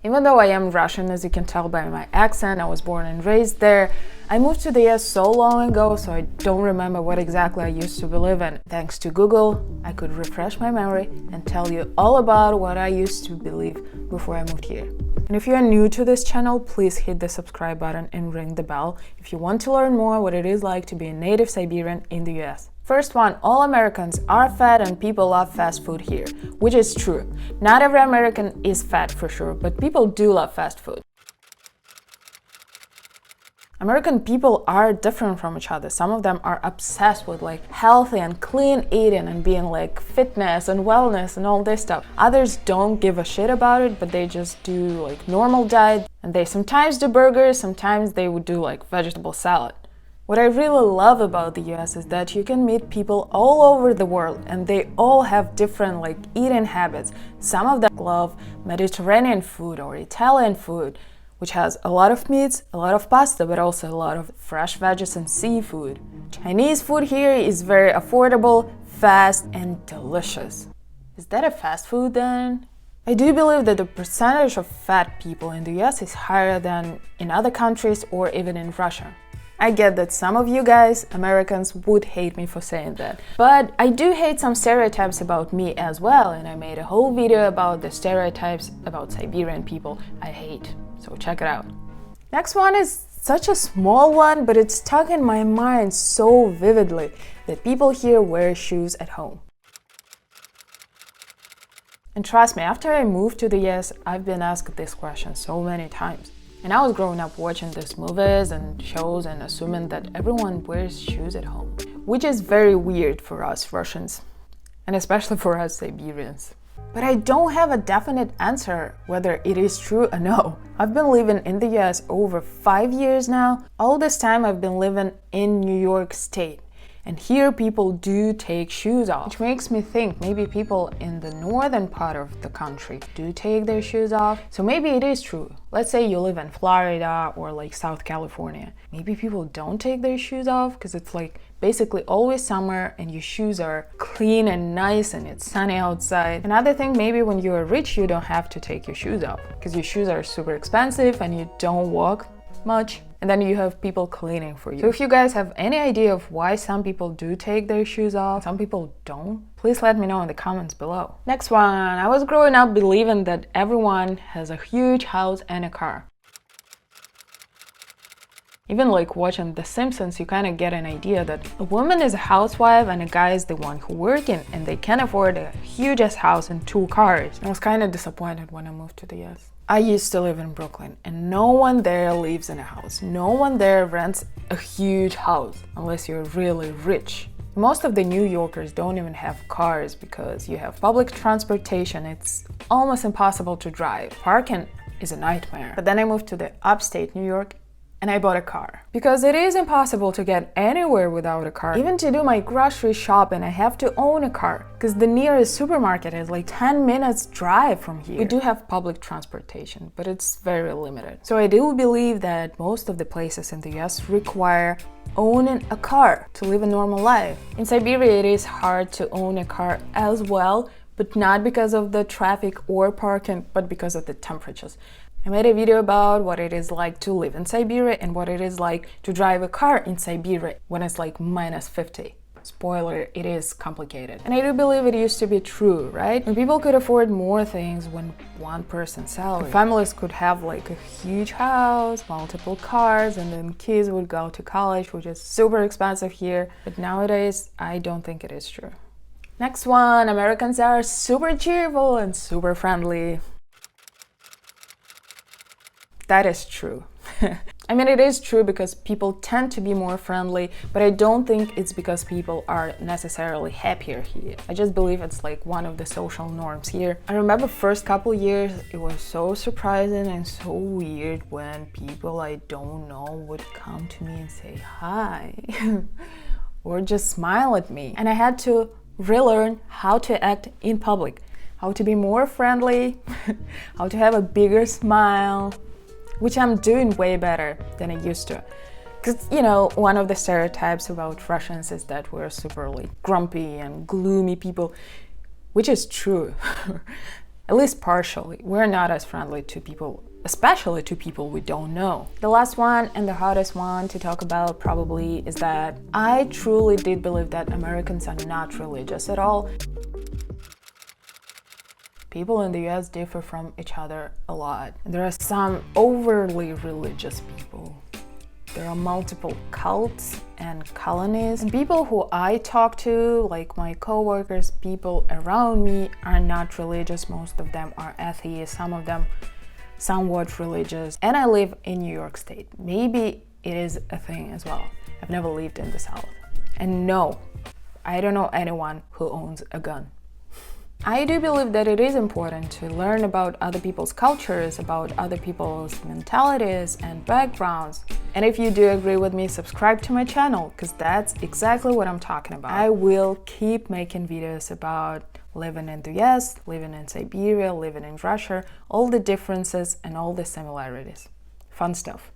Even though I am Russian, as you can tell by my accent, I was born and raised there. I moved to the US so long ago, so I don't remember what exactly I used to believe in. Thanks to Google, I could refresh my memory and tell you all about what I used to believe before I moved here. And if you are new to this channel, please hit the subscribe button and ring the bell if you want to learn more what it is like to be a native Siberian in the US. First one, all Americans are fat and people love fast food here, which is true. Not every American is fat for sure, but people do love fast food. American people are different from each other. Some of them are obsessed with like healthy and clean eating and being like fitness and wellness and all this stuff. Others don't give a shit about it, but they just do like normal diet, and they sometimes do burgers, sometimes they would do like vegetable salad. What I really love about the US is that you can meet people all over the world and they all have different like eating habits. Some of them love Mediterranean food or Italian food, which has a lot of meats, a lot of pasta, but also a lot of fresh veggies and seafood. Chinese food here is very affordable, fast, and delicious. Is that a fast food then? I do believe that the percentage of fat people in the US is higher than in other countries or even in Russia. I get that some of you guys, Americans, would hate me for saying that. But I do hate some stereotypes about me as well, and I made a whole video about the stereotypes about Siberian people I hate. So check it out. Next one is such a small one, but it's stuck in my mind so vividly that people here wear shoes at home. And trust me, after I moved to the US, I've been asked this question so many times. And I was growing up watching these movies and shows and assuming that everyone wears shoes at home, which is very weird for us Russians, and especially for us Siberians. But I don't have a definite answer whether it is true or no. I've been living in the US over 5 years now. All this time I've been living in New York State. And here people do take shoes off, which makes me think maybe people in the northern part of the country do take their shoes off. So maybe it is true. Let's say you live in Florida or like South California. Maybe people don't take their shoes off because it's like basically always summer and your shoes are clean and nice and it's sunny outside. Another thing, maybe when you're rich, you don't have to take your shoes off because your shoes are super expensive and you don't walk much. And then you have people cleaning for you. So if you guys have any idea of why some people do take their shoes off, some people don't, please let me know in the comments below. Next one, I was growing up believing that everyone has a huge house and a car. Even like watching The Simpsons, you kind of get an idea that a woman is a housewife and a guy is the one who working, and they can afford a huge ass house and 2 cars. I was kind of disappointed when I moved to the US. I used to live in Brooklyn and no one there lives in a house. No one there rents a huge house unless you're really rich. Most of the New Yorkers don't even have cars because you have public transportation. It's almost impossible to drive. Parking is a nightmare. But then I moved to the upstate New York and I bought a car. Because it is impossible to get anywhere without a car. Even to do my grocery shopping, I have to own a car. Because the nearest supermarket is like 10 minutes drive from here. We do have public transportation, but it's very limited. So I do believe that most of the places in the US require owning a car to live a normal life. In Siberia, it is hard to own a car as well, but not because of the traffic or parking, but because of the temperatures. I made a video about what it is like to live in Siberia and what it is like to drive a car in Siberia when it's like -50. Spoiler, it is complicated. And I do believe it used to be true, right? When people could afford more things when one person's salary. Families could have like a huge house, multiple cars, and then kids would go to college, which is super expensive here. But nowadays, I don't think it is true. Next one, Americans are super cheerful and super friendly. That is true. I mean, it is true because people tend to be more friendly, but I don't think it's because people are necessarily happier here. I just believe it's like one of the social norms here. I remember first couple years, it was so surprising and so weird when people I don't know would come to me and say hi or just smile at me. And I had to relearn how to act in public, how to be more friendly, how to have a bigger smile, which I'm doing way better than I used to. Because, you know, one of the stereotypes about Russians is that we're super like grumpy and gloomy people, which is true. At least partially. We're not as friendly to people, especially to people we don't know. The last one and the hardest one to talk about probably is that I truly did believe that Americans are not religious at all. People in the US differ from each other a lot. There are some overly religious people. There are multiple cults and colonies. And people who I talk to, like my coworkers, people around me, are not religious. Most of them are atheists, some of them somewhat religious. And I live in New York State. Maybe it is a thing as well. I've never lived in the South. And no, I don't know anyone who owns a gun. I do believe that it is important to learn about other people's cultures, about other people's mentalities and backgrounds. And if you do agree with me, subscribe to my channel, because that's exactly what I'm talking about. I will keep making videos about living in the US, living in Siberia, living in Russia, all the differences and all the similarities. Fun stuff.